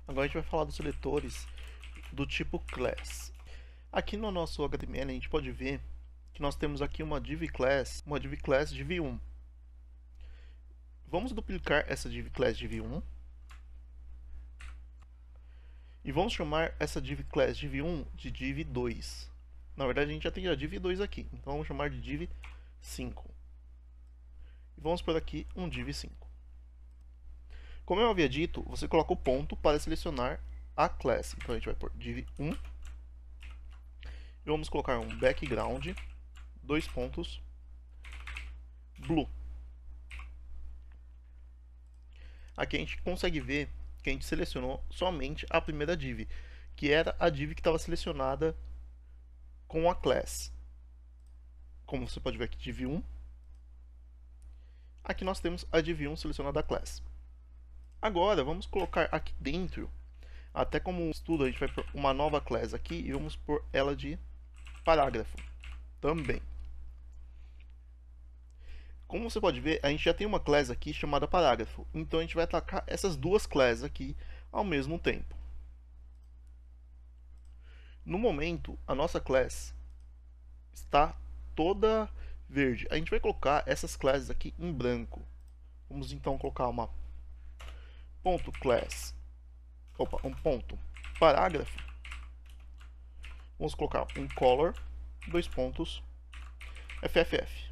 Agora a gente vai falar dos seletores do tipo class. Aqui no nosso HTML a gente pode ver que nós temos aqui uma div class div1. Vamos duplicar essa div class div1 e vamos chamar essa div class div1 de div2. Na verdade a gente já tem a div2 aqui, então vamos chamar de div5. E vamos por aqui um div5. Como eu havia dito, você coloca o ponto para selecionar a class. Então a gente vai por div1 e vamos colocar um background, dois pontos, blue. Aqui a gente consegue ver que a gente selecionou somente a primeira div, que era a div que estava selecionada com a class. Como você pode ver aqui, div1. Aqui nós temos a div1 selecionada a class. Agora vamos colocar aqui dentro, até como estudo, a gente vai pôr uma nova class aqui e vamos pôr ela de parágrafo também. Como você pode ver, a gente já tem uma class aqui chamada parágrafo, então a gente vai atacar essas duas classes aqui ao mesmo tempo. No momento, a nossa class está toda verde. A gente vai colocar essas classes aqui em branco. Vamos então colocar uma ponto class, um ponto parágrafo. Vamos colocar um color, dois pontos, fff.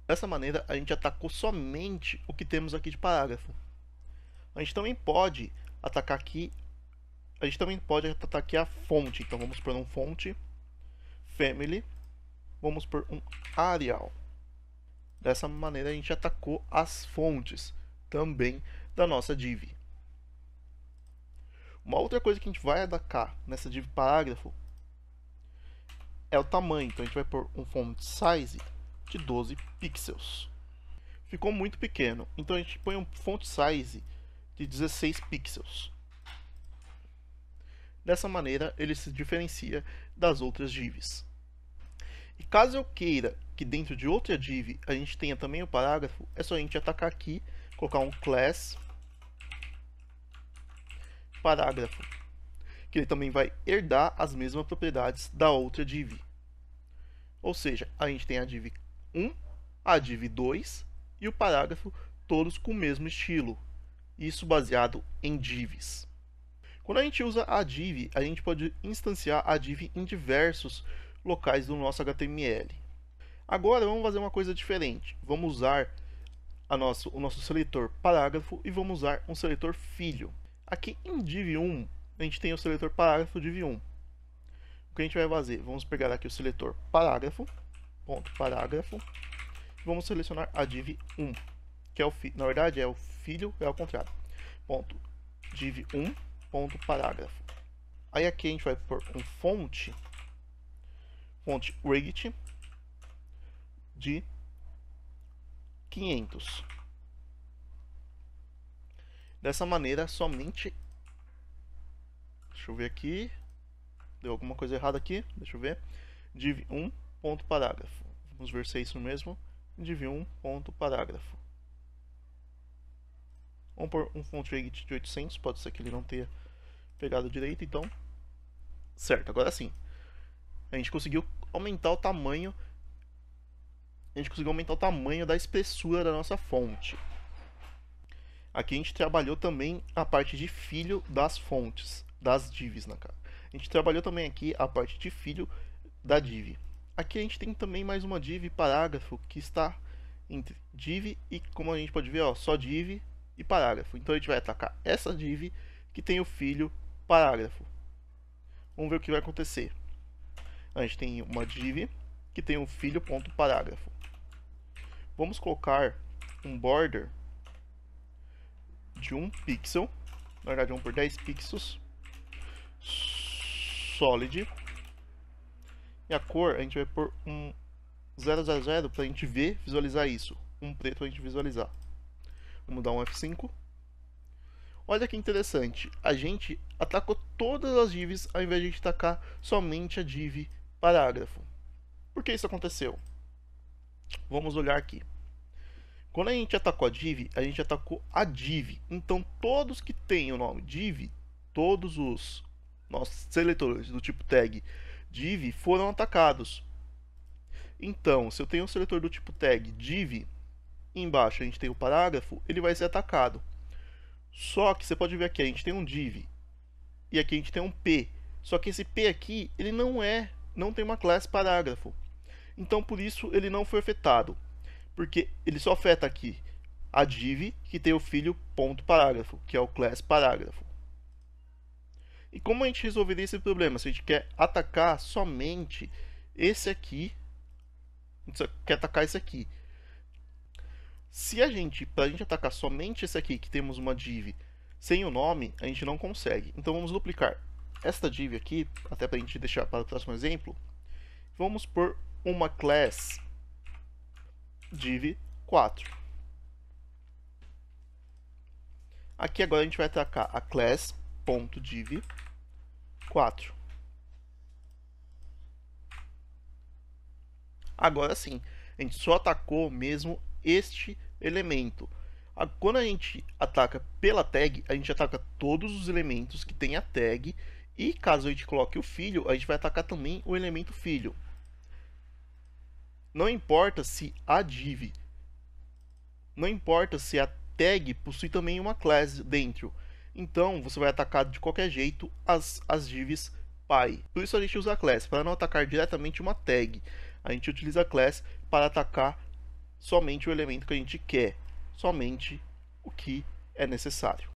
Dessa maneira a gente atacou somente o que temos aqui de parágrafo. A gente também pode atacar aqui, a fonte. Então vamos por um fonte family, vamos por um Arial. Dessa maneira a gente atacou as fontes também da nossa div. Uma outra coisa que a gente vai atacar nessa div parágrafo é o tamanho. Então a gente vai pôr um font size de 12 pixels. Ficou muito pequeno, então a gente põe um font size de 16 pixels. Dessa maneira ele se diferencia das outras divs. E caso eu queira que dentro de outra div a gente tenha também o parágrafo, é só a gente atacar aqui, colocar um class parágrafo, que ele também vai herdar as mesmas propriedades da outra div. Ou seja, a gente tem a div 1, a div 2 e o parágrafo, todos com o mesmo estilo. Isso baseado em divs. Quando a gente usa a div, a gente pode instanciar a div em diversos locais do nosso HTML. Agora vamos fazer uma coisa diferente. Vamos usar o nosso seletor parágrafo e vamos usar um seletor filho. Aqui em div1, a gente tem o seletor parágrafo div1. O que a gente vai fazer? Vamos pegar aqui o seletor parágrafo, ponto parágrafo, e vamos selecionar a div1, que é o na verdade é o filho, é ao contrário. Ponto div1, ponto parágrafo. Aí aqui a gente vai pôr um fonte weight de 500. Dessa maneira, somente... Deixa eu ver aqui. Deu alguma coisa errada aqui. Deixa eu ver. div1, ponto parágrafo. Vamos ver se é isso mesmo. div1, ponto parágrafo. Vamos pôr um font weight de 800. Pode ser que ele não tenha pegado direito, então... Certo, agora sim. A gente conseguiu aumentar o tamanho. Da espessura da nossa fonte. Aqui a gente trabalhou também a parte de filho das fontes, das divs, né, cara? A gente trabalhou também aqui a parte de filho da div. Aqui a gente tem também mais uma div parágrafo que está entre div e, como a gente pode ver, ó, só div e parágrafo. Então a gente vai atacar essa div que tem o filho parágrafo. Vamos ver o que vai acontecer. A gente tem uma div que tem um filho ponto parágrafo. Vamos colocar um border de 1 pixel, na verdade vamos por 10 pixels, solid, e a cor a gente vai por um 000 para a gente visualizar isso, um preto para a gente visualizar. Vamos dar um F5. Olha que interessante, a gente atacou todas as divs ao invés de a gente atacar somente a div parágrafo. Por que isso aconteceu? Vamos olhar aqui. Quando a gente atacou a div, a gente atacou a div. Então todos que têm o nome div todos os nossos seletores do tipo tag div foram atacados. Então, se eu tenho um seletor do tipo tag div, embaixo a gente tem o parágrafo, ele vai ser atacado. Só que você pode ver aqui, a gente tem um div e aqui a gente tem um p. Só que esse p aqui, ele não tem uma classe parágrafo. Então, por isso, ele não foi afetado. Porque ele só afeta aqui a div que tem o filho ponto parágrafo, que é o class parágrafo. E como a gente resolveria esse problema? Se a gente quer atacar somente esse aqui, a gente quer atacar esse aqui. Para a gente atacar somente esse aqui, que temos uma div sem o nome, a gente não consegue. Então vamos duplicar esta div aqui, até para a gente deixar para o próximo exemplo. Vamos por uma class div 4. Aqui agora a gente vai atacar a class.div 4. Agora sim, a gente só atacou mesmo este elemento. Quando a gente ataca pela tag, a gente ataca todos os elementos que tem a tag, e caso a gente coloque o filho, a gente vai atacar também o elemento filho. Não importa se a div, não importa se a tag possui também uma class dentro. Então, você vai atacar de qualquer jeito as divs pai. Por isso a gente usa a class, para não atacar diretamente uma tag. A gente utiliza a class para atacar somente o elemento que a gente quer, somente o que é necessário.